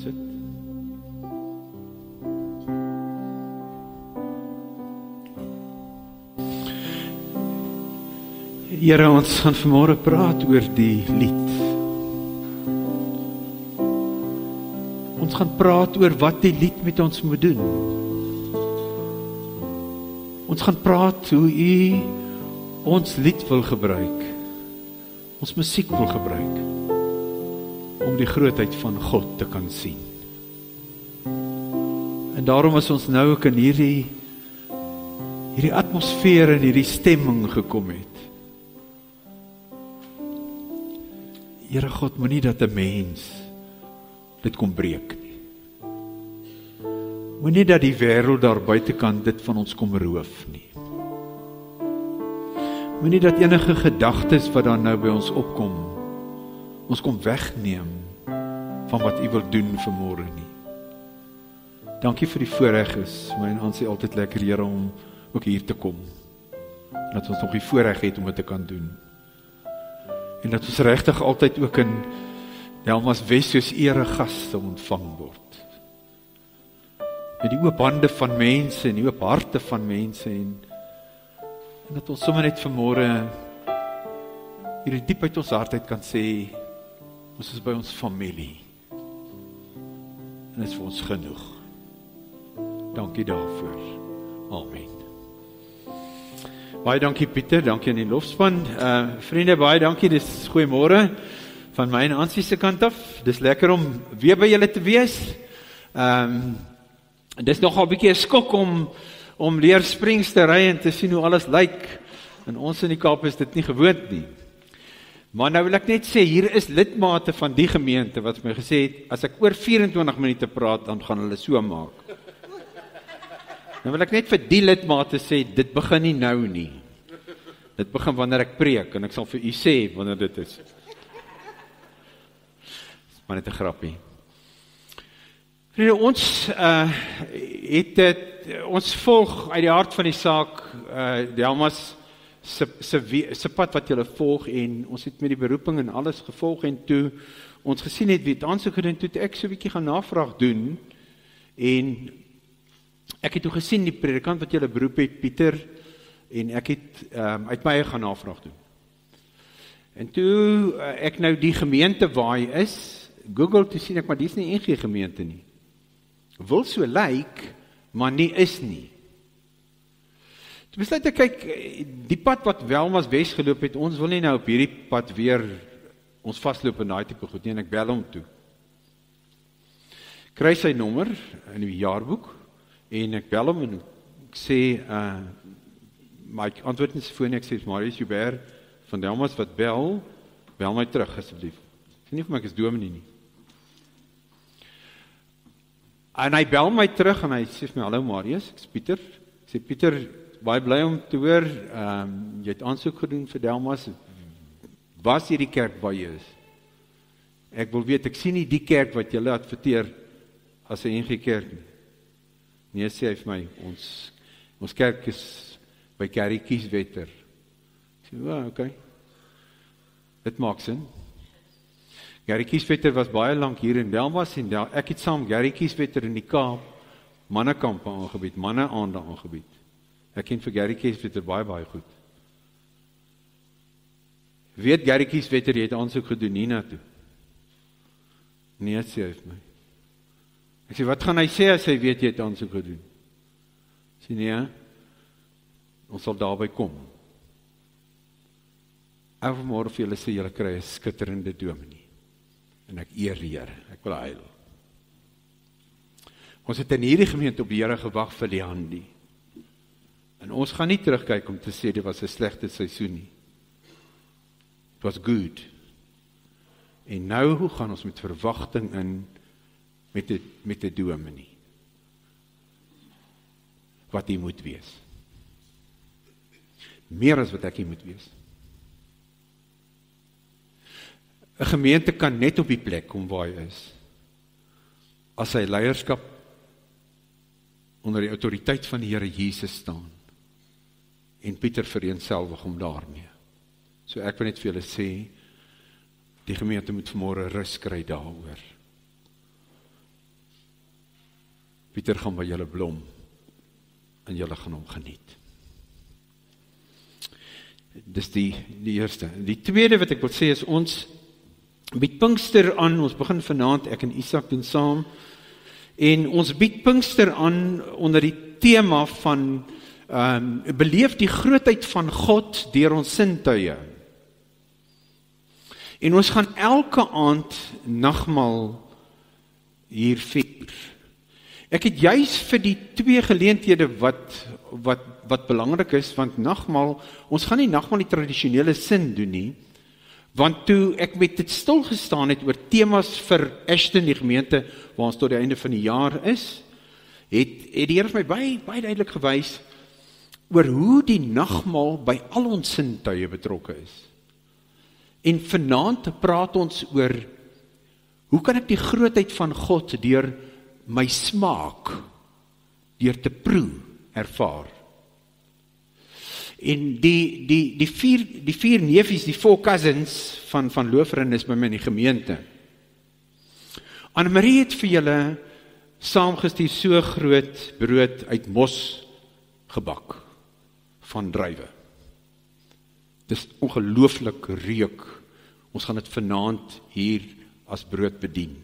sit. Here, ons gaan vanmôre praat oor die lied. Ons gaan praat oor wat die lied met ons moet doen. Ons gaan praat hoe U ons lied wil gebruik, ons musiek wil gebruik, om die grootheid van God te kan sien. En daarom is ons nou ook in hierdie atmosfeer en hierdie stemming gekom het. Here God, moenie dat 'n mens dit kom breek nie. Moenie dat die wêreld daar buitekant dit van ons kom roof nie. Moenie dat enige gedagtes wat dan nou by ons opkom, ons kom wegneem van wat U wil doen vanmôre nie. Dankie vir die voorreg is, my en Ansie altyd lekker, Here, om ook hier te kom. Dat ons nog die voorreg het om dit te kan doen. En dat ons regtig altyd ook in Delmas Wes soos eregaste ontvang word. Met die oop hande van mense en die oop harte van mense en dat ons sommer net vanmôre hierdie diep uit ons hart uit kan sê, ons is by ons familie. En dit is vir ons genoeg. Dankie daarvoor. Amen. Baie dankie Pieter, dankie aan die lofspan. Vriende, baie dankie, dis goeiemôre van my en Ansie se kant af. Dis lekker om weer by julle te wees. Dis nogal 'n bietjie 'n skok om deur Springs te ry en te sien hoe alles lyk. En ons in die Kaap is dit nie gewoond nie. Maar nou wil ek net sê, hier is lidmate van die gemeente wat my gesê het, as ek oor 24 minute praat, dan gaan hulle so maak. Nou wil ek net vir die lidmate sê, dit begin nie nou nie. Dit begin wanneer ek preek, en ek sal vir u sê wanneer dit is. Dis maar net 'n grappie. Vriende, ons volg uit die hart van die saak, Delmas se pad wat julle volg, en ons het met die beroeping en alles gevolg, en toe ons gesien het wie het aansoek gedoen, toe het ek so 'n bietjie gaan navraag doen, en ek het toe gesien die predikant wat julle beroep het, Pieter, en ek het uit my gaan navraag doen. En toe ek nou die gemeente waar hy is, Google, toe sien ek, maar die is nie NG gemeente nie. Wil so lyk, maar nie is nie. Toe besluit ek, kyk, die pad wat Delmas Wes geloop het, ons wil nie nou op hierdie pad weer ons vasloop in daai tipe goed nie, en ek bel hom toe. Kry sy nommer in die jaarboek, en ek bel hom en ek sê, maar ek antwoord nie sy foon nie, ek sê, Marius Joubert van Delmas wat bel my terug asseblief. Ek sê nie vir my ek is dominee nie. En hy bel my terug en hy sê vir my, hallo Marius, ek is Pieter. Ek sê, Pieter, baie bly om te hoor, jy het aansoek gedoen vir Delmas, was hierdie kerk waar jy is? Ek wil weet, ek sien nie die kerk wat julle adverteer as 'n NG kerk nie. Nee, sê hy vir my, ons kerk is by Gary Kieswetter. Ek sê, okay. Dit maak sin. Gary Kieswetter was baie lank hier in Delmas, en ek het saam Gary Kieswetter in die Kaap mannekampe aangebied, manne aande aangebied. Ek ken vir Gary Kieswetter baie goed. Weet Gary Kieswetter, jy het aansoek gedoen Nina toe? Nee, sê hy vir my. Ek sê, wat gaan hy sê as hy weet jy het aansoek gedoen? Sê, nee, ons sal daarby kom. En vanmôre vir julle sê, julle kry 'n skitterende dominee. En ek eer die Here, ek wil huil. Ons het in hierdie gemeente op die Here gewag vir die Handi. En ons gaan nie terugkyk om te sê, dit was 'n slegte seisoen nie. It was good. En nou, hoe gaan ons met verwagting in, met 'n dominee? Wat hy moet wees. Meer as wat ek hier moet wees. 'n gemeente kan net op die plek kom waar hy is, as sy leierskap onder die autoriteit van die Here Jesus staan, en Pieter vereenselwig om daarmee. So ek wil net vir julle sê, die gemeente moet vanmôre rus kry daaroor. Pieter gaan by julle blom, en julle gaan hom geniet. Dis die eerste. Die tweede wat ek wil sê is, ons bied Pinkster aan, ons begin vanaand, ek en Isak doen saam, en ons bied Pinkster aan onder die tema van beleef die grootheid van God deur ons sintuie. En ons gaan elke aand nagmaal hier vier. Ek het juis vir die twee geleenthede wat belangrik is, want nagmaal, ons gaan nie nagmaal die tradisionele sin doen nie, want toe ek met dit stilgestaan het oor temas vir Ashton, die gemeente, waar ons tot die einde van die jaar is, het die Here vir my baie duidelik gewys, oor hoe die nagmaal by al ons sintuie betrokke is. En vanaand praat ons oor, hoe kan ek die grootheid van God deur my smaak, deur te proe, ervaar. En die vier neefies, die 4 cousins van Looferen is by my in die gemeente. Annemarie het vir julle saamgestuur so groot brood uit mos gebak, van druiwe. Dis ongelooflik reuk. Ons gaan dit vanaand hier as brood bedien.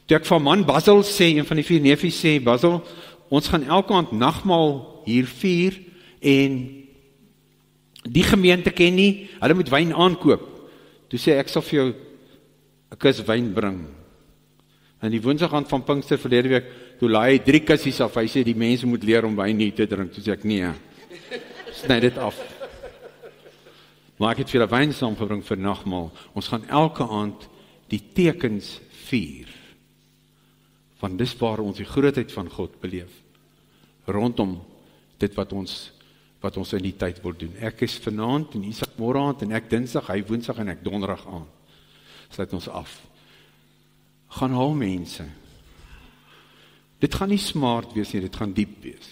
Toe ek van man Basil sê, een van die 4 neefies sê, Basil, ons gaan elke aand nagmaal hier vier, en die gemeente ken nie, hulle moet wyn aankoop. Toe sê ek sal vir jou 'n kus wyn bring. En die woensdag aand van Pinkster verlede week, toe laai hy 3 kussies af, hy sê die mense moet leer om wyn nie te drink. Toe sê ek nee, sny dit af. Maar ek het vir hulle wyn saamgebring vir nagmaal. Ons gaan elke aand die tekens vier, want dis waar ons die grootheid van God beleef, rondom dit wat ons in die tyd wil doen. Ek is vanaand en Isak môre aand, en ek dinsdag, hy woensdag en ek donderdag aan. Sluit ons af. Gaan haal mense. Dit gaan nie smart wees nie, dit gaan diep wees.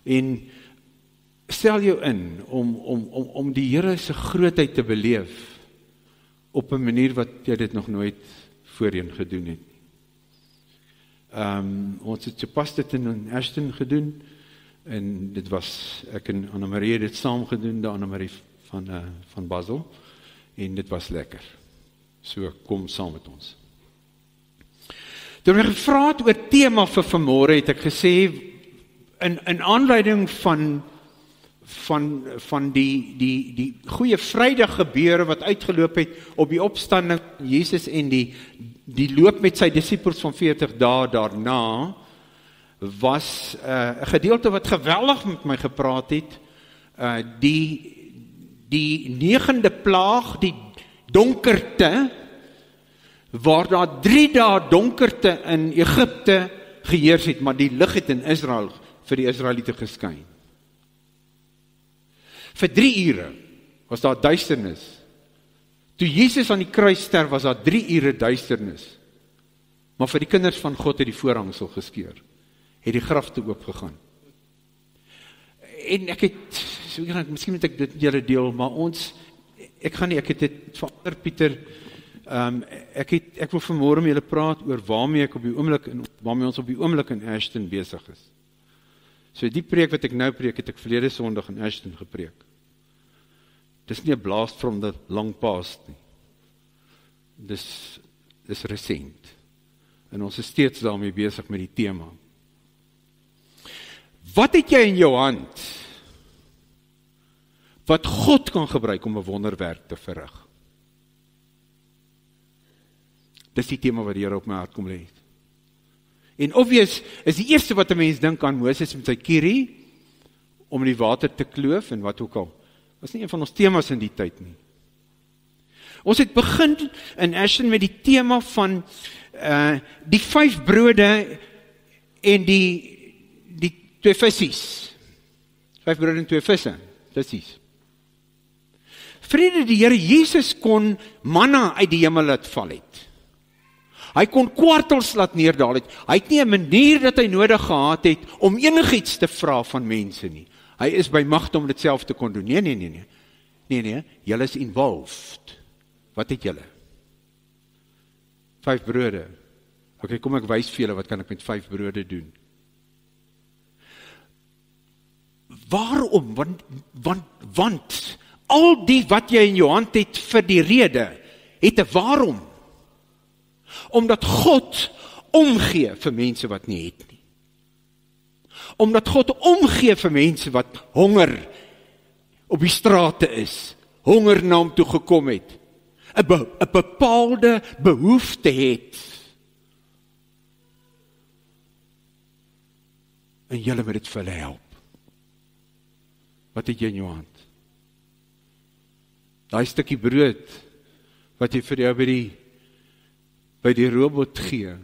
En stel jou in om die Here se grootheid te beleef op 'n manier wat jy dit nog nooit voorheen gedoen het. Ons het sopas dit in Ashton gedoen, en dit was, ek en Annemarie het dit saam gedoen, die Annemarie van Basil, en dit was lekker. So, kom saam met ons. Toe ek gevra het oor tema vir vanmôre, het ek gesê, in aanleiding van die goeie Vrydag gebeure wat uitgeloop het op die opstanding van Jesus en die loop met sy disippels van 40 dae daarna, was 'n gedeelte wat geweldig met my gepraat het, die 9de plaag, die donkerte, waar daar 3 dae donkerte in Egipte geheers het, maar die lig het in Israel vir die Israeliete geskyn. Vir 3 ure was daar duisternis. Toe Jesus aan die kruis sterf, was daar 3 ure duisternis. Maar vir die kinders van God het die voorhangsel geskeur. Het die grafte oopgegaan. En ek het, miskien moet ek dit julle deel, maar ek het dit verander, Pieter, ek wil vanmôre met julle praat oor waarmee ons op die oomblik in Ashton besig is. So die preek wat ek nou preek, het ek verlede Sondag in Ashton gepreek. Dis nie 'n blast from the long past nie. Dis resent. En ons is steeds daarmee besig met die tema. Wat het jy in jou hand wat God kan gebruik om 'n wonderwerk te verrig? Dis die tema wat die Here op my hart kom lê. En obvious is die eerste wat 'n mens dink aan Moses met sy kierie om in die water te kloof en wat ook al. Was nie een van ons temas in die tyd nie. Ons het begin in Ashton met die tema van die 5 brode en die 2 vissies. 5 brode en 2 visse, vissies. Vriende, die Here Jesus kon manna uit die hemel laat val het. Hy kon kwartels laat neerdaal het. Hy het nie 'n manier dat hy nodig gehad het om enigiets te vra van mense nie. Hy is by magte om dit self te kon doen. Nee, julle is involved. Wat het julle? 5 brode Okay, kom ek wys vir julle, wat kan ek met 5 brode doen? Waarom? Want al die wat jy in jou hand het vir die rede, het 'n waarom. Omdat God omgee vir mense wat nie het nie. Omdat God omgee vir mense wat honger op die strate is, honger na hom toe gekom het, 'n bepaalde behoefte het. En julle moet dit vir hulle help. Wat het jy in jou hand? Daai stukkie brood, wat jy vir jou by die robot gee,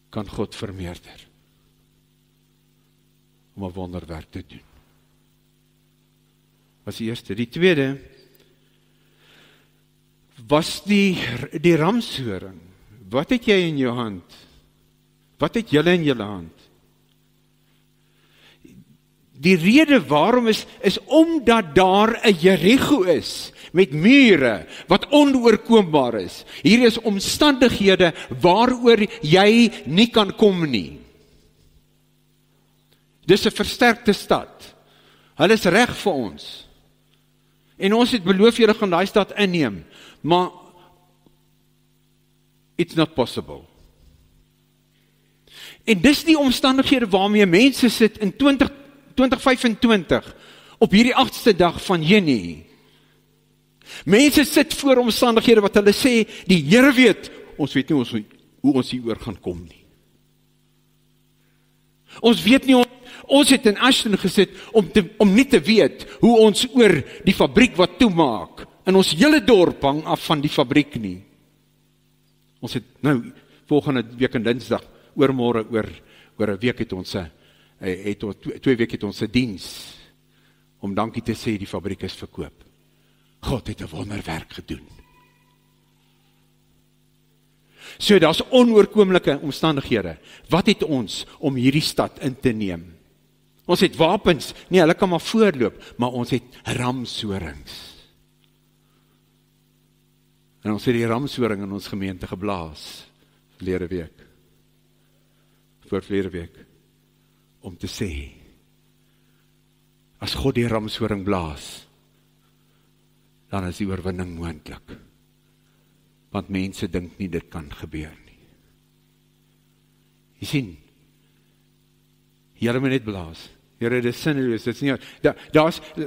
kan God vermeerder, om 'n wonderwerk te doen. Was die eerste. Die tweede, was die ramshoring. Wat het jy in jou hand? Wat het julle in julle hand? Die rede waarom is omdat daar 'n Jericho is, met mure, wat onoorkombaar is. Hier is omstandighede waaroor jy nie kan kom nie. Dis 'n versterkte stad. Hulle is reg vir ons. En ons het beloof julle gaan daai stad inneem, maar it's not possible. En dis die omstandighede waarmee mense sit in 2025 op hierdie 8ste dag van Junie. Mense sit voor omstandighede wat hulle sê, die Here weet, ons weet nie hoe ons hieroor gaan kom nie. Ons weet nie, ons het in Ashton gesit om nie te weet hoe ons oor die fabriek wat toemaak, in ons hele dorp hang af van die fabriek nie. Ons het nou volgende week in Dinsdag, oormôre oor 'n week het ons 2 weke het ons 'n diens om dankie te sê die fabriek is verkoop. God het 'n wonderwerk gedoen. So daar's onoorkomlike omstandighede. Wat het ons om hierdie stad in te neem? Ons het wapens, nee, hulle kan maar voorloop, maar ons het ramshorings. En ons het die ramshoring in ons gemeente geblaas verlede week, om te sê, as God die ramshoring blaas, dan is die oorwinning moontlik. Want mense dink nie dit kan gebeur nie. Jy sien, Here moet net blaas. Here, dit is sinneloos, dit is nie,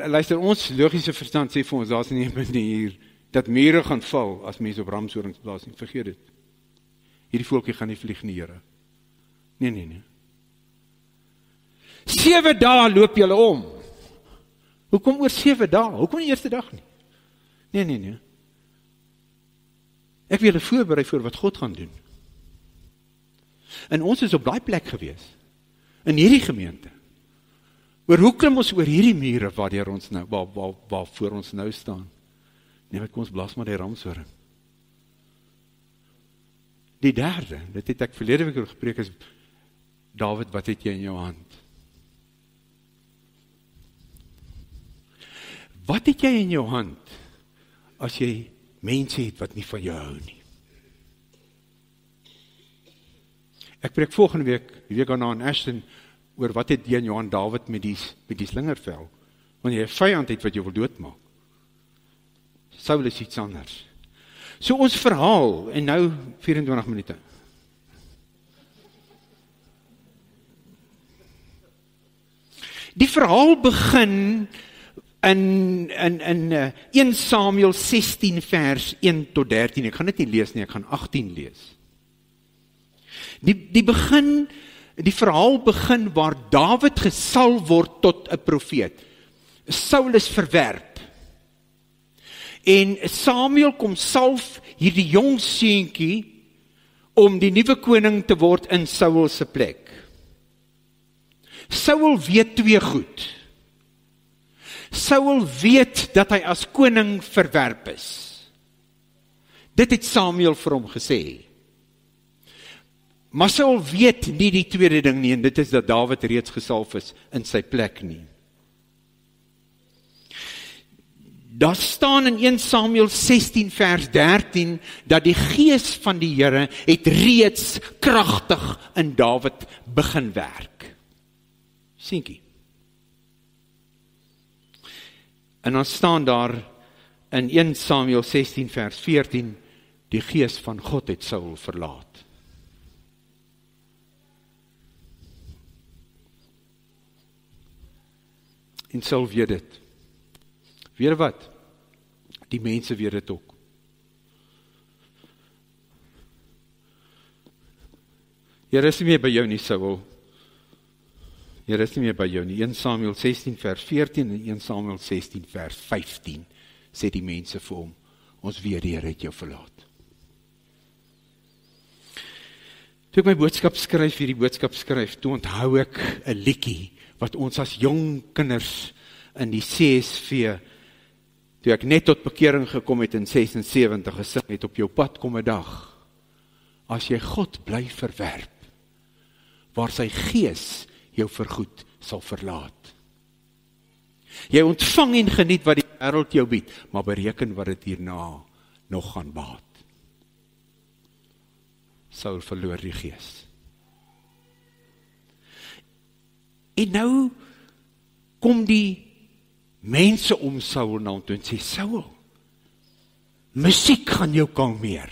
luister, ons logiese verstand sê vir ons, daar is nie 'n manier, dat mure gaan val, as mense op ramshorings blaas nie, vergeet dit. Hierdie voeltjie gaan nie vlieg nie, Here. Nee. 7 dae loop julle om. Hoekom oor 7 dae? Hoekom die eerste dag nie? Nee. Ek wil julle voorberei vir wat God gaan doen. En ons is op daai plek gewees, in hierdie gemeente. Hoe klim ons oor hierdie mure waar ons nou, waar voor ons nou staan? Nee, kom ons blaas maar die ramshoring. Die derde, dit het ek verlede week oor gepreek, is Dawid, wat het jy in jou hand? Wat het jy in jou hand, as jy mense het wat nie van jou hou nie? Ek preek volgende week, die week daarna in Ashton, oor wat het jy in jou hand, Dawid, met die slingervel? Want jy 'n vyand het wat jy wil doodmaak. Saul is iets anders. So ons verhaal, en nou 24 minute. Die verhaal begin in 1 Samuel 16 vers 1 tot 13. Ek gaan dit nie lees nie, ek gaan 18 lees. Die verhaal begin waar Dawid gesalf word tot 'n profeet. Saul is verwerp. En Samuel kom salf hierdie jong seentjie om die nuwe koning te word in Saul se plek. Saul weet 2 goed. Saul weet dat hy as koning verwerp is. Dit het Samuel vir hom gesê. Maar Saul weet nie die tweede ding nie, en dit is dat Dawid reeds gesalf is in sy plek nie. Daar staan in 1 Samuel 16 vers 13, dat die gees van die Here het reeds kragtig in Dawid begin werk. Sienkie. En dan staan daar in 1 Samuel 16 vers 14, die gees van God het Saul verlaat. En Saul weet dit. Weet wat? Die mense weet dit ook. Here is nie meer by jou nie, Saul. Here is nie meer by jou nie. 1 Samuel 16 vers 14 en 1 Samuel 16 vers 15 sê die mense vir hom, ons weet die Here het jou verlaat. Toe ek my boodskap skryf, hierdie boodskap skryf, toe onthou ek 'n liedjie wat ons as jong kinders in die CSV, toe ek net tot bekering gekom het in 76 gesing het, op jou pad kom 'n dag, as jy God bly verwerp, waar sy gees jou vergoed sal verlaat. Jy ontvang en geniet wat die wêreld jou bied, maar bereken wat dit hierna nog gaan baat. Saul verloor die gees. En nou kom die mense om Saul na hom toe en sê, Saul, musiek gaan jou kalmeer.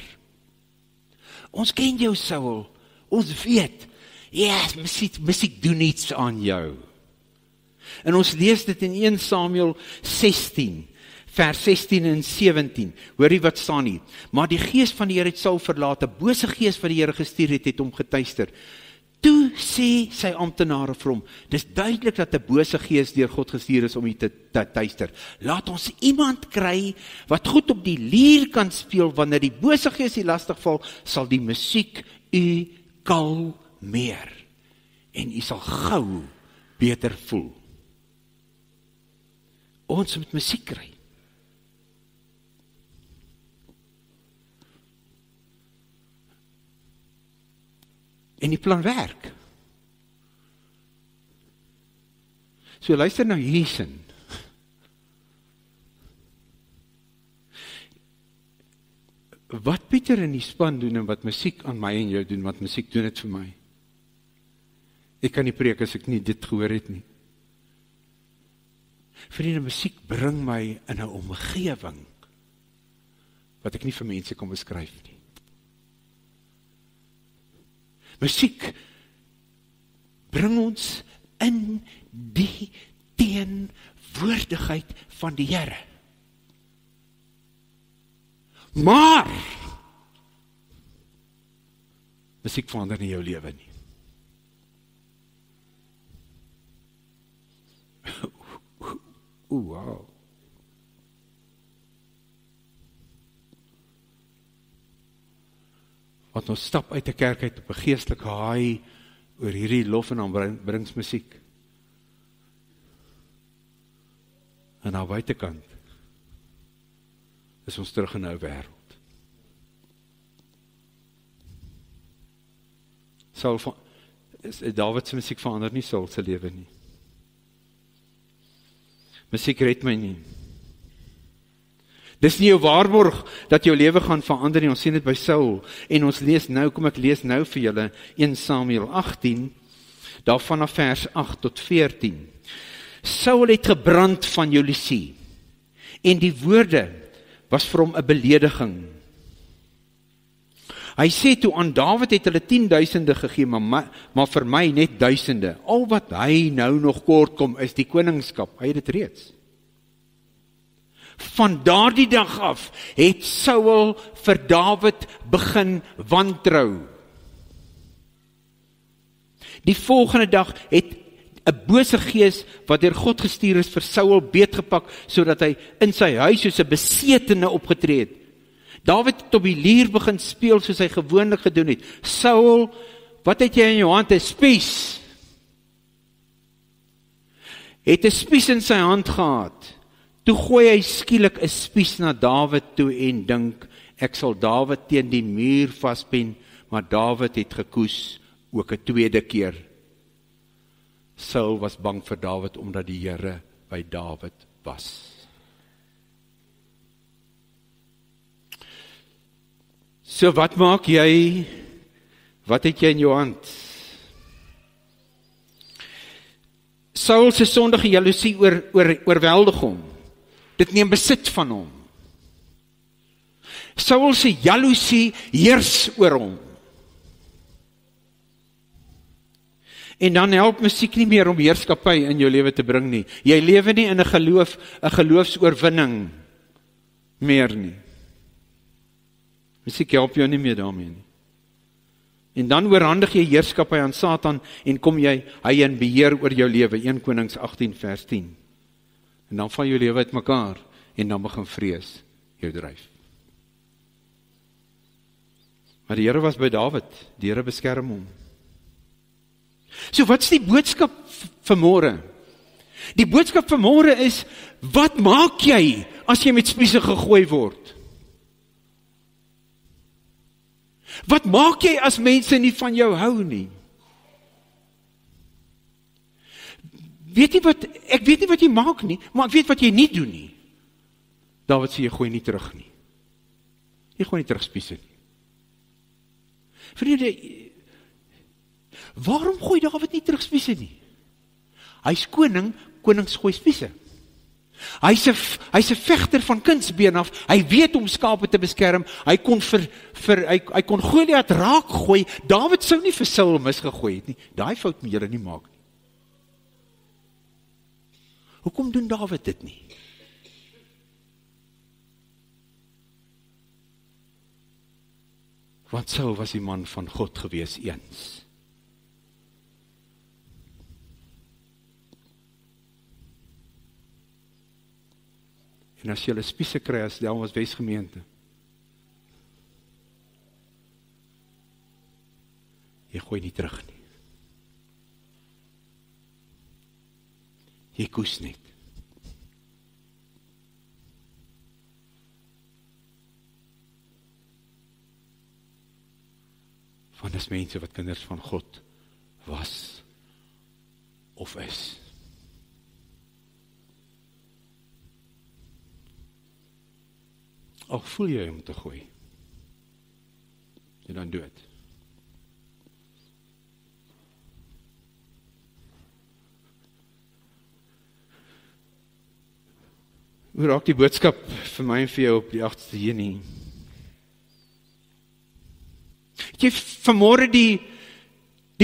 Ons ken jou, Saul. Ons weet, musiek doen iets aan jou. En ons lees dit in 1 Samuel 16, vers 16 en 17. Hoorie wat staan hier. Maar die gees van die Here het Saul verlaat, 'n bose gees wat die Here gestuur het hom getuister. Toe sê sy amptenare vir hom, dis duidelik dat 'n bose gees deur God gestuur is om u te tuister. Laat ons iemand kry wat goed op die lier kan speel, wanneer die bose gees u lastig val, sal die musiek u kalmeer en u sal gou beter voel. Ons moet musiek kry. En die plan werk. So luister nou hiersin. Wat Pieter in die span doen en wat musiek aan my en jou doen, wat musiek doen het vir my. Ek kan nie preek as ek nie dit gehoor het nie. Vriende, musiek bring my in 'n omgewing wat ek nie vir mense kan beskryf nie. Musiek bring ons in die teenwoordigheid van die Here. Maar musiek verander nie jou lewe nie. Wow. Want ons stap uit 'n kerk uit op 'n geestelike haai oor hierdie lof en aanbrings musiek. En aan buitekant is ons terug in 'n ou wêreld. Dawid se musiek verander nie Saul se lewe nie. Musiek red my nie. Dis nie jou waarborg dat jou lewe gaan verander nie. Ons sien dit by Saul. En ons lees nou, kom ek lees nou vir julle 1 Samuel 18, daarvan af vers 8 tot 14. Saul het gebrand van jaloesie, en die woorde was vir hom 'n belediging. Hy sê toe, aan Dawid het hulle 10,000 gegee, maar vir my net 1000. Al wat hy nou nog kort kom is die koningskap. Hy het dit reeds. Van daardie dag af het Saul vir Dawid begin wantrou. Die volgende dag het 'n bose gees wat deur God gestuur is vir Saul beetgepak, sodat hy in sy huis soos 'n besetene opgetree het. Dawid het op die lier begin speel soos hy gewoonlik gedoen het. Saul, wat het jy in jou hand? 'n spies. Het 'n spies in sy hand gehad. Toe gooi hy skielik 'n spies na Dawid toe en dink, ek sal Dawid teen die muur vaspen, maar Dawid het gekoes, ook 'n tweede keer. Saul was bang vir Dawid, omdat die Here by Dawid was. So wat maak jy? Wat het jy in jou hand? Saul se sondige jaloesie oorweldig hom. Dit neem besit van hom. Saul se jaloesie heers oor hom. En dan help musiek nie meer om heerskappy in jou lewe te bring nie. Jy lewe nie in 'n geloofsoorwinning meer nie. Musiek help jou nie meer daarmee nie. En dan oorhandig jy heerskappy aan Satan en kom hy in beheer oor jou lewe. 1 Konings 18 vers 10. En dan val jou lewe uitmekaar en dan begin vrees jou dryf. Maar die Here was by Dawid, die Here beskerm hom. So wat is die boodskap vanmôre? Die boodskap vanmôre is, wat maak jy as jy met spiese gegooi word? Wat maak jy as mense nie van jou hou nie? Ek weet nie wat jy maak nie, maar ek weet wat jy nie doen nie. Dawid sê, jy gooi nie terug nie. Jy gooi nie terug spiese nie. Vriende, waarom gooi Dawid nie terug spiese nie? Hy's koning, konings gooi spiese. Hy's 'n vegter van kindsbeen af. Hy weet om skape te beskerm. Hy kon hy kon Goliat raak gooi. Dawid sou nie vir Saul misgegooi het nie. Daai fout moet julle nie maak nie. Hoekom doen Dawid dit nie? Want Saul was die man van God gewees eens. En as jy hulle spiese kry as Delmas Wesgemeente, jy gooi nie terug nie. Jy koes net. Want dis mense wat kinders van God was of is. Al voel jy om te gooi, en dan doe het. Hoe raak die boodskap vir my en vir jou op die 8de Junie? Het jy vanmôre die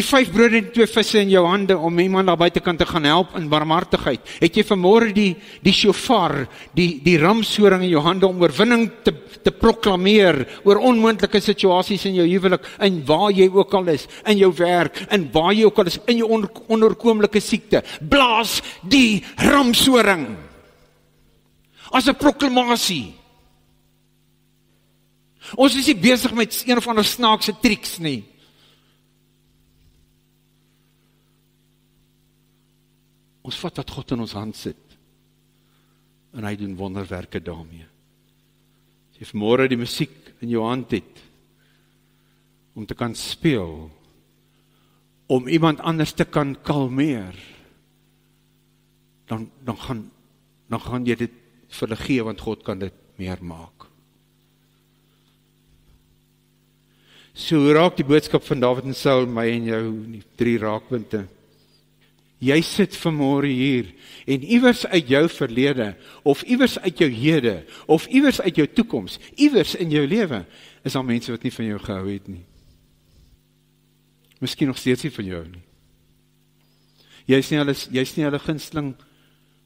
5 brode en 2 visse in jou hande om iemand daar buitekant te gaan help in barmhartigheid? Het jy vanmôre die shofar, die ramshoring in jou hande om oorwinning te proklameer oor onmoontlike situasies in jou huwelik, in waar jy ook al is, in jou werk, in waar jy ook al is, in jou onoorkomelike siekte? Blaas die ramshoring as 'n proklamasie. Ons is nie besig met een of ander snaakse triks nie. Ons vat wat God in ons hand sit. En hy doen wonderwerke daarmee. As jy vanmôre die musiek in jou hand het, om te kan speel, om iemand anders te kan kalmeer, dan gaan jy dit vir hulle gee, want God kan dit meer maak. So raak die boodskap van Dawid en Saul, my en jou, die 3 raakpunte. Jy sit vanmôre hier, en iewers uit jou verlede, of iewers uit jou hede, of iewers uit jou toekoms, iewers in jou lewe, is daar mense wat nie van jou gehou het nie. Miskien nog steeds nie van jou nie. Jy is nie hulle gunsteling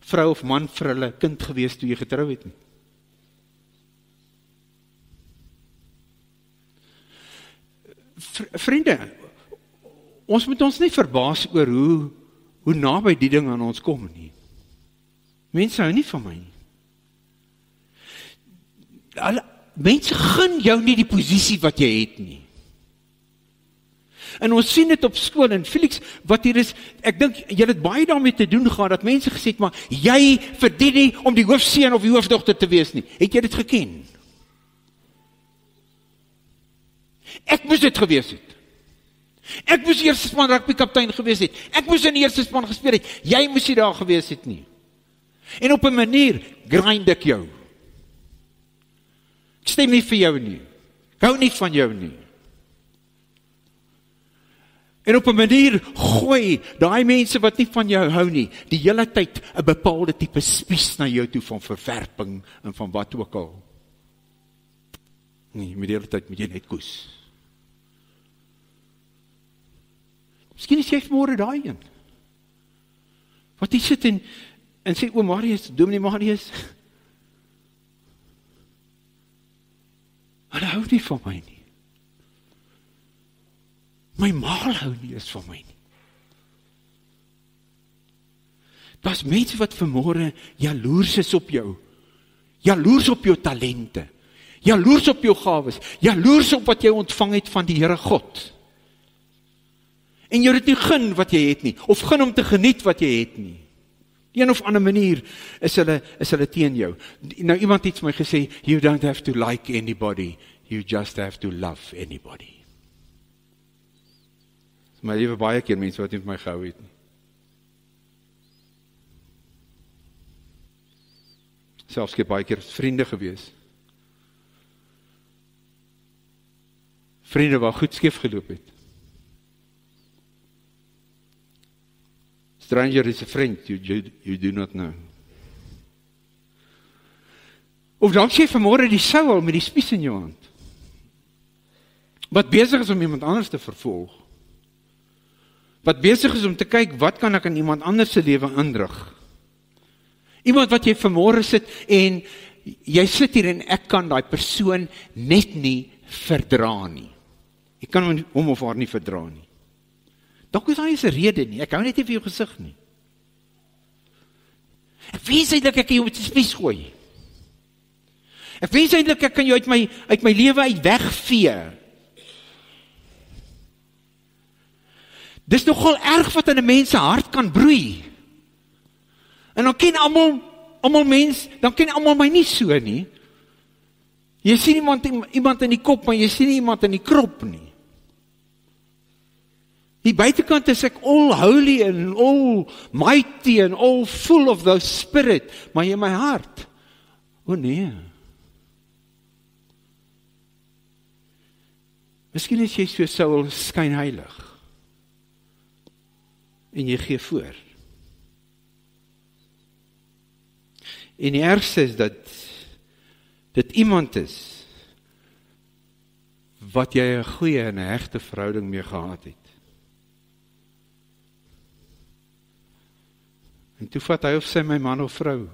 vrou of man vir hulle kind gewees toe jy getrou het nie. Vriende, ons moet ons nie verbaas oor hoe naby die ding aan ons kom nie. Mense hou nie van my nie. Mense gun jou nie die posisie wat jy het nie. En ons sien dit op skool, en Felix, wat hier is, ek dink, jy het baie daarmee te doen gehad, dat mense gesê het, maar jy verdien nie om die hoofseun of die hoofdogter te wees nie. Het jy dit geken? Ek moes dit gewees het. Ek moes die eerste span rugbykaptein gewees het. Ek moes in die eerste span gespeel het. Jy moes nie daar gewees het nie. En op 'n manier grind ek jou. Ek stem nie vir jou nie. hou nie van jou nie. En op 'n manier gooi daai mense wat nie van jou hou nie, die hele tyd 'n bepaalde tipe spies na jou toe van verwerping en van wat ook al. Nee, met die hele tyd moet jy net koes. Miskien is jy vanmôre daai een. Wat jy sit en sê, o Marius, Dominee Marius, hulle hou nie van my nie. My maal hou nie eens van my nie. Daar's mense wat vanmôre jaloers is op jou. Jaloers op jou talente. Jaloers op jou gawes. Jaloers op wat jy ontvang het van die Here God. En jy dit nie gun wat jy het nie, of gun om te geniet wat jy het nie. Een of ander manier is hulle teen jou. Nou iemand het vir my gesê, you don't have to like anybody, you just have to love anybody. My liewe baie keer mense wat nie met my gehou het nie. Selfs ek het baie keer vriende gewees. Vriende wat goed skeef geloop het. Stranger is a friend, you do not know. Of dan sê vanmôre die Saul met die spies in jou hand. Wat besig is om iemand anders te vervolg. Wat besig is om te kyk, wat kan ek in iemand anders se lewe indruk? Iemand wat jy vanmôre sit en jy sit hier en ek kan daai persoon net nie verdra nie. Ek kan hom of haar nie verdra nie. Dalk is daar nie 'n rede nie. Ek hou net nie vir jou gesig nie. Ek wens eintlik ek kan jou met 'n spies gooi. Ek wens eintlik ek kan jou uit my lewe uit wegvee. Dis nogal erg wat in 'n mens se hart kan broei. En dan ken almal mens, dan ken almal my nie so nie. Jy sien iemand in die kop, maar jy sien nie iemand in die krop nie. Die buitekant is ek all holy and all mighty and all full of the spirit, maar in my hart, o nee. Miskien is jy so Saul skynheilig. En jy gee voor. En die ergste is dat dit iemand is wat jy 'n goeie en 'n hegte verhouding mee gehad het. En toe vat hy of sy my man of vrou.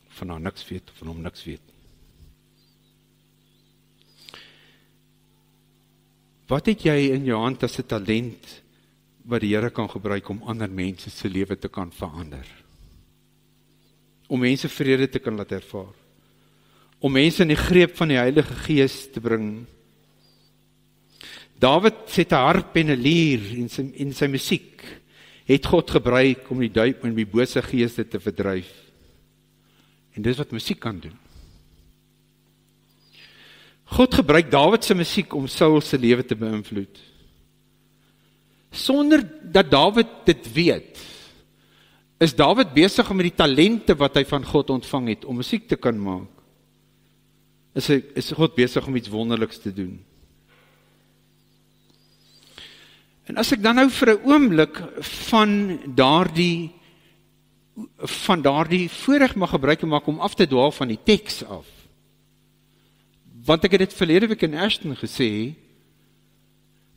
Van haar niks weet, van hom niks weet nie. Wat het jy in jou hand as 'n talent wat die Here kan gebruik om ander mense se lewe te kan verander? Om mense vrede te kan laat ervaar. Om mense in die greep van die Heilige Gees te bring. Dawid het 'n harp en 'n lier in sy musiek het God gebruik om die duiwel en die bose geeste te verdryf. En dis wat musiek kan doen. God gebruik Dawid se musiek om Saul se lewe te beïnvloed. Sonder dat Dawid dit weet, is Dawid besig om met die talente wat hy van God ontvang het, om musiek te kan maak. Is God besig om iets wonderliks te doen. En as ek dan nou vir 'n oomblik van daardie voorreg mag gebruik en maak om af te dwaal van die teks af. Want ek het dit verlede week in Ashton gesê,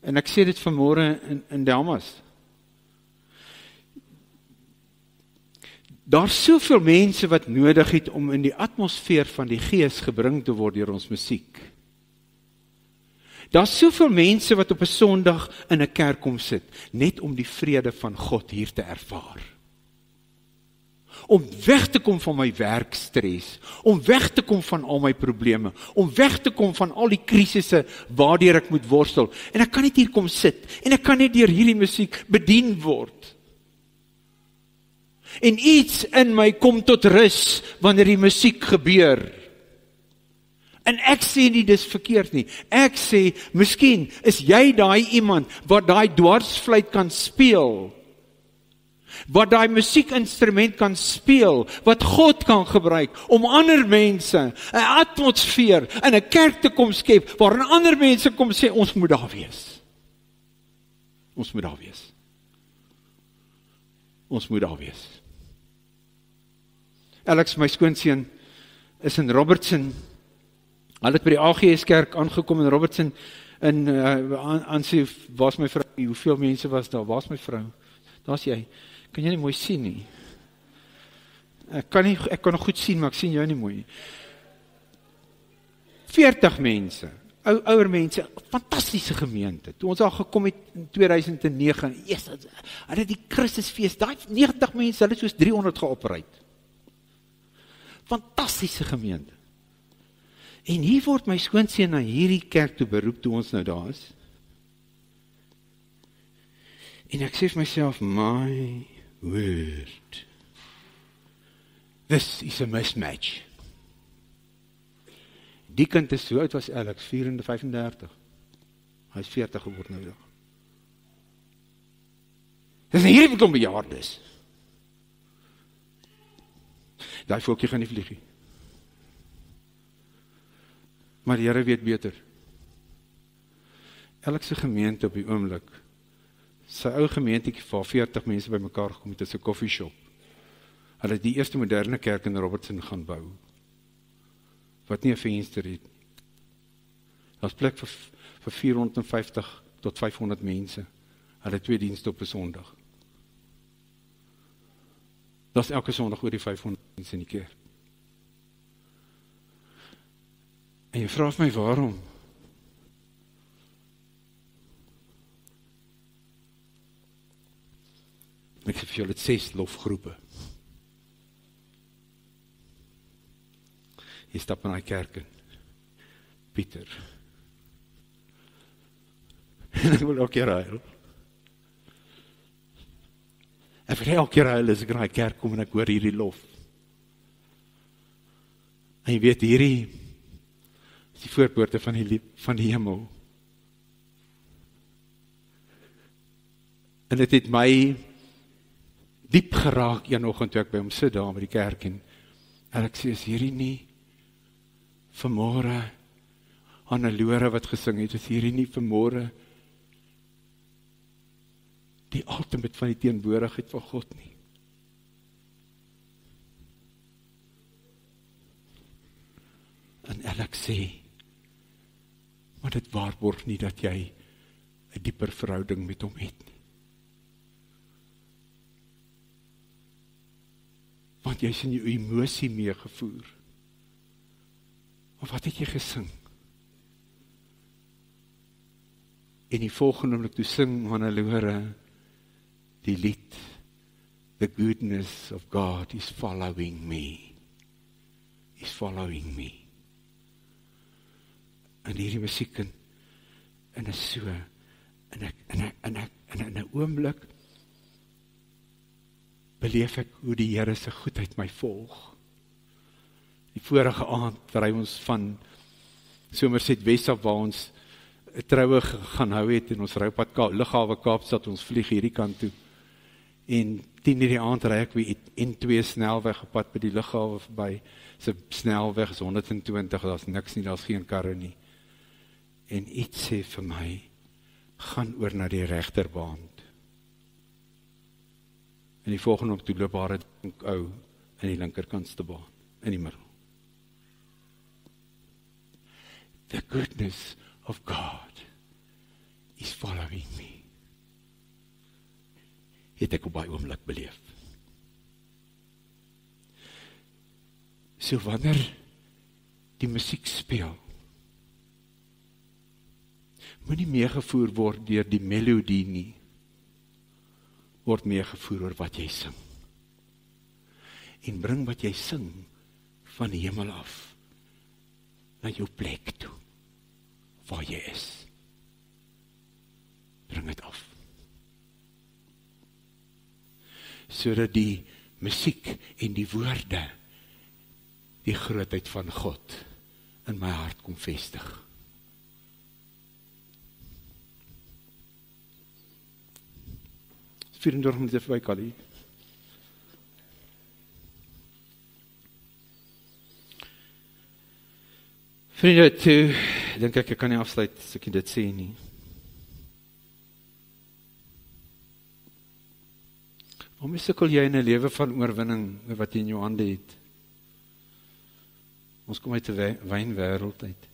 en ek sê dit vanmôre in Delmas. Daar's soveel mense wat nodig het om in die atmosfeer van die Gees gebring te word deur ons musiek. Daar's soveel mense wat op 'n Sondag in 'n kerk kom sit, net om die vrede van God hier te ervaar. Om weg te kom van my werkstres, om weg te kom van al my probleme, om weg te kom van al die krisisse waardeur ek moet worstel. En ek kan net hier kom sit, en ek kan net deur hierdie musiek bedien word. En iets in my kom tot rus wanneer die musiek gebeur. En ek sê nie dis verkeerd nie. Ek sê, miskien is jy daai iemand wat daai dwarsfluit kan speel, wat daai musiekinstrument kan speel, wat God kan gebruik om ander mense 'n atmosfeer in 'n kerk te kom skep, waarin ander mense kom sê, ons moet daar wees. Ons moet daar wees. Ons moet daar wees. Alex, my skoonseun, is in Robertson. Hulle het by die AGS kerk aangekom in Robertson, en aansê, waar's my vrou? Hoeveel mense was daar? Waar's my vrou? Daar's jy. Kan jy nie mooi sien nie? Ek kan nog goed sien, maar ek sien jou nie mooi nie. 40 mense, ouer mense, fantastiese gemeente. Toe ons daar gekom het in 2009, hulle die Christusfees, daai 90 mense, hulle het soos 300 geopreid. Fantastiese gemeente. En hier word my skoonseun na hierdie kerk toe beroep, toe ons nou daar is. En ek sê vir myself, my word, this is a mismatch. Die kind is so oud was Alex, 34, hy is 40 geword nou. Dis nie hierdie klomp bejaardes. Daai voeltjie gaan nie vlieg nie. Maar die Here weet beter. Elke gemeente op die oomblik, sy ou gemeentetjie waar 40 mense by mekaar gekom het, is 'n koffieshop. Hulle het die eerste moderne kerk in Robertson gaan bou, wat nie 'n venster het. Daar's plek vir 450 tot 500 mense. Hulle het 2 dienste op 'n Sondag. Daar's elke Sondag oor die 500 mense in die kerk. En jy vra my waarom? Ek sê vir julle, het 6 lofgroepe. Jy stap in die kerk in. Pieter. En ek wil elke keer huil. En vir elke keer huil as ek in die kerk kom en ek hoor hierdie lof. En jy weet, hierdie is die voorpoorte van die hemel. En dit het my diep geraak eendag toe ek by hom sit daar by die kerk en ek sê, is hierdie nie vanmôre Hannelore wat gesing het, is hierdie nie vanmôre die ultimate van die teenwoordigheid van God nie. En ek sê, maar dit waarborg nie dat jy 'n dieper verhouding met hom het nie. Want jy is in jou emosie meegevoer. Maar wat het jy gesing? En die volgende oomblik toe sing Hannelore die lied, The goodness of God is following me. Is following me. En hierdie musiek en is so, en ek in 'n oomblik beleef ek hoe die Here se goedheid my volg. Die vorige aand waar hy ons van Somerset Wes af waar ons 'n troue gaan hou het en ons ry op pad Lughawe Kaapstad, ons vlieg hierdie kant toe. En 10:00 die aand ry ek weer N2 snelweg op pad by die lughawe verby. Sy snelweg is 120, daar's niks nie, daar's geen karre nie. En iets sê vir my, gaan oor na die regterbaan. En die volgende op toe loop haar ou in die linkerkantste baan, in die middel. The goodness of God is following me. Het ek op baie oomblik beleef. So wanneer die musiek speel, moenie meegevoer word deur die melodie nie, word meegevoer oor wat jy sing. En bring wat jy sing van die hemel af na jou plek toe, waar jy is. Bring dit af. Sodat die musiek en die woorde die grootheid van God in my hart kom vestig. Is 24 minute verby, Kali. Vriende, toe, dink ek kan nie afsluit as ek dit sê nie. Waarom sukkel jy in 'n lewe van oorwinning met wat jy in jou hande het? Ons kom uit 'n wynwêreld uit.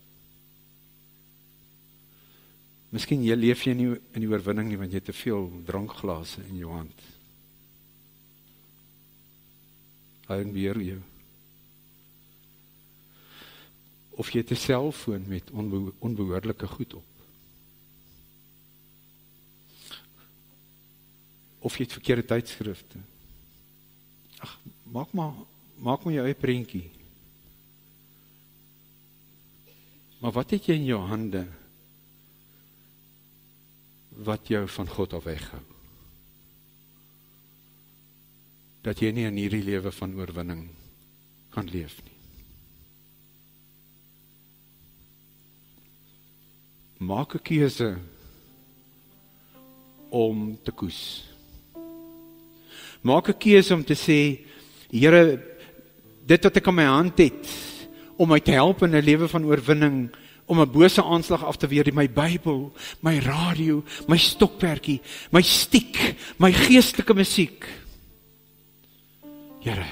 Miskien leef jy nie in die oorwinning nie, want jy het te veel drankglase in jou hand. Hy beheer jou. Of jy het 'n selfoon met onbehoorlike goed op. Of jy het verkeerde tydskrifte. Ag, maak maar jou eie prentjie. Maar wat het jy in jou hande wat jou van God af weghou? Dat jy nie in hierdie lewe van oorwinning kan leef nie. Maak 'n keuse om te koes. Maak 'n keuse om te sê, Here, dit wat ek in my hand het, om my te help in 'n lewe van oorwinning, om 'n bose aanslag af te weer, my Bybel, my radio, my stokperdjie, my stiek, my geestelike musiek. Here,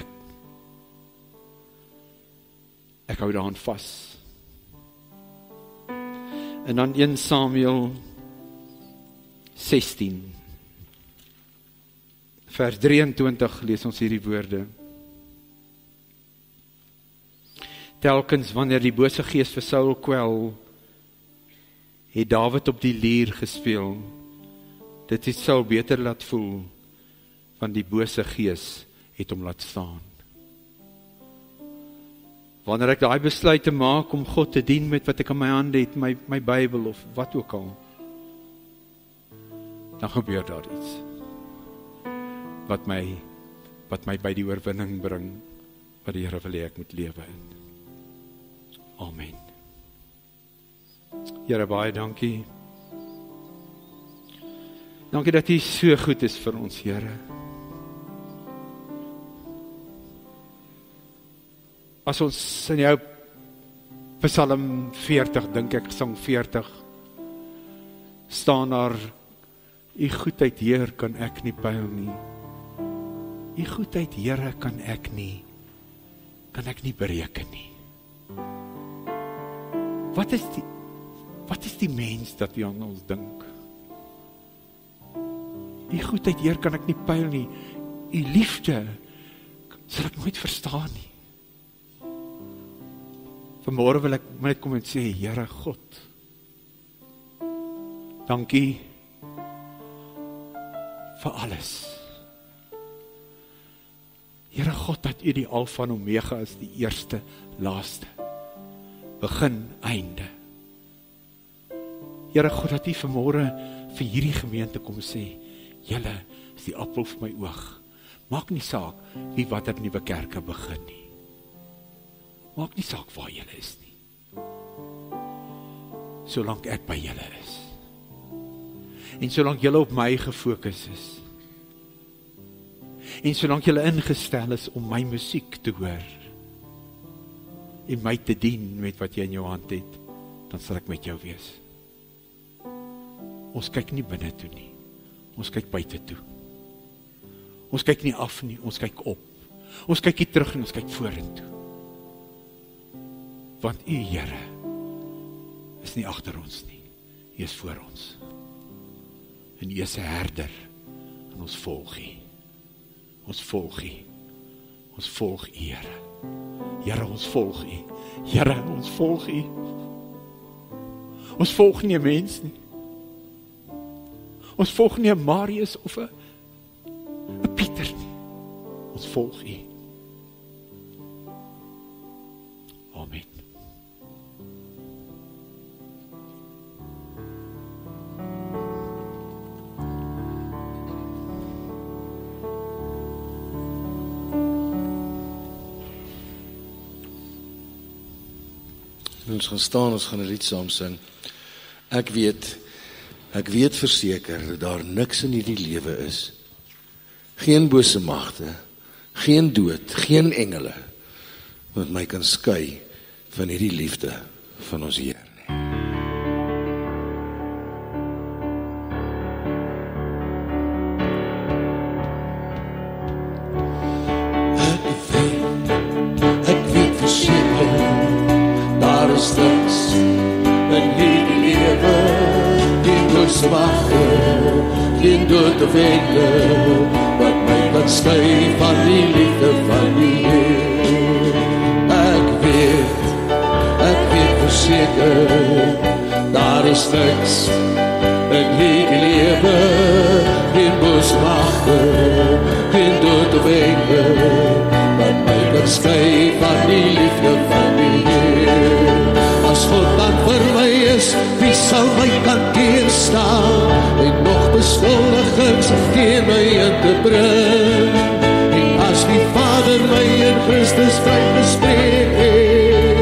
ek hou daaraan vas. En dan 1 Samuel 16, vers 23, lees ons hierdie woorde. Telkens wanneer die bose gees vir Saul kwel, het Dawid op die lier gespeel. Dit het Saul beter laat voel, want die bose gees het hom laat staan. Wanneer ek daai besluit te maak om God te dien met wat ek in my hande het, my Bybel of wat ook al, dan gebeur daar iets wat my by die oorwinning bring, wat die Here wil hê ek moet lewe in. Amen. Here, baie dankie. Dankie dat U so goed is vir ons, Here. As ons in jou Psalm 40, dink ek, Psalm 40, staan daar, U goedheid, Heer, kan ek nie pyl nie. U goedheid, Here, kan ek nie bereken nie. Wat is die mens dat U aan ons dink? U goedheid, Heer, kan ek nie pyl nie. U liefde sal ek nooit verstaan nie. Vanmôre wil ek net kom en sê, Here God, dankie vir alles. Here God, dat U die Alfa en Omega is, die eerste, laaste, begin, einde. Here God, dat U vanmôre vir hierdie gemeente kom sê, Julle is die appel vir my oog. Maak nie saak wie watter nuwe kerke begin nie. Maak nie saak waar julle is nie. Solank ek by julle is. En solank julle op my gefokus is. En solank julle ingestel is om my musiek te hoor. En my te dien met wat jy in jou hand het, dan sal ek met jou wees. Ons kyk nie binne toe nie. Ons kyk buite toe. Ons kyk nie af nie, ons kyk op. Ons kyk nie terug nie, ons kyk vorentoe. Want U, Here, is nie agter ons nie. U is voor ons. En U is 'n herder, en ons volg U. Ons volg U. Ons volg U, Here. Here, ons volg U. Here, ons volg U. Ons volg nie 'n mens nie. Ons volg nie 'n Marius of 'n Pieter nie. Ons volg U. Amen. Ons gaan staan, ons gaan 'n lied saam sing. Ek weet verseker dat daar niks in hierdie lewe is. Geen bose magte, geen dood, geen engele wat my kan skei van hierdie liefde van ons Here. Ek weet verseker, daar is niks in hierdie lewe, geen bose magte, geen dood of engele wat my kan skei van die liefde van die Here. Ek weet verseker, daar is niks in hierdie lewe, geen bose magte, geen dood of engele wat my kan skei van die liefde van die Here. As God dan vir my is, wie sal my kan teenstaan, en nog beskuldigings teen my in te bring? En as die Vader my in Christus vrygespreek het,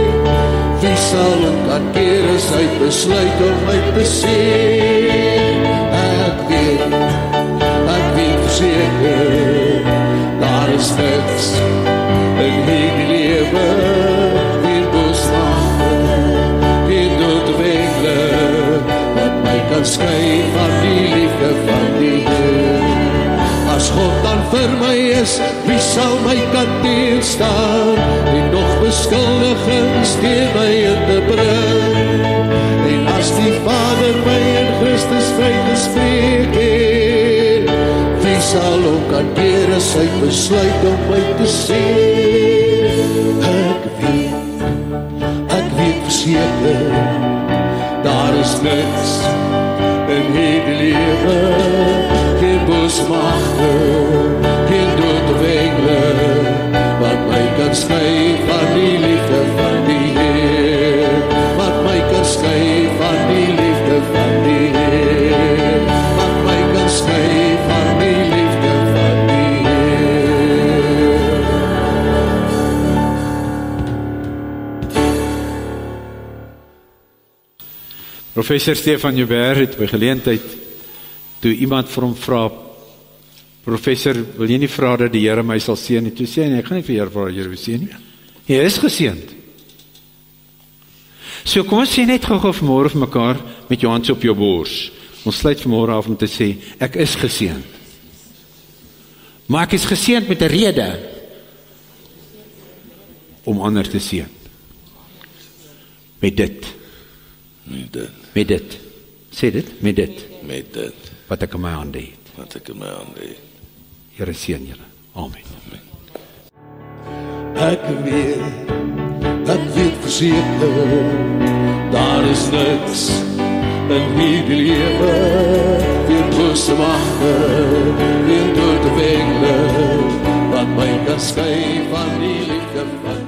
wie sal hom kan keer as hy besluit om my te sien? Ek weet verseker, daar is niks in hierdie lewe, geen bose magte, geen dood of engele wat my kan skei van die liefde van die Here. As God dan vir my is, wie sal my kan teenstaan, en nog beskuldigings teen my in te bring? En as die Vader my in Christus vrygespreek het, wie sal hom kan keer as hy besluit om my te sien? Ek weet verseker, daar is niks in hierdie lewe, geen bose magte, geen dood of engele wat my kan skei van die liefde van die Here, wat my kan skei van die liefde van die Here, wat my kan skei van die liefde van die Here. Professor Stefan Joubert het by geleentheid, toe iemand vir hom vra, professor, wil jy nie vra dat die Here my sal seën nie? Toe sê hy, ek gaan nie vir Here vra dat Here my seën nie. Jy is geseënd. So kom ons sê net gou vanmôre vir mekaar met jou hand op jou bors. Ons sluit vanmôre af om te sê, ek is geseënd. Maar ek is geseënd met 'n rede om ander te seën. Met dit. Sê dit, met dit. Wat ek in my hande het. Here seën julle. Amen. Ek weet verseker, daar is niks in hierdie lewe, geen bose magte, geen dood of engele wat my kan skei van die liefde van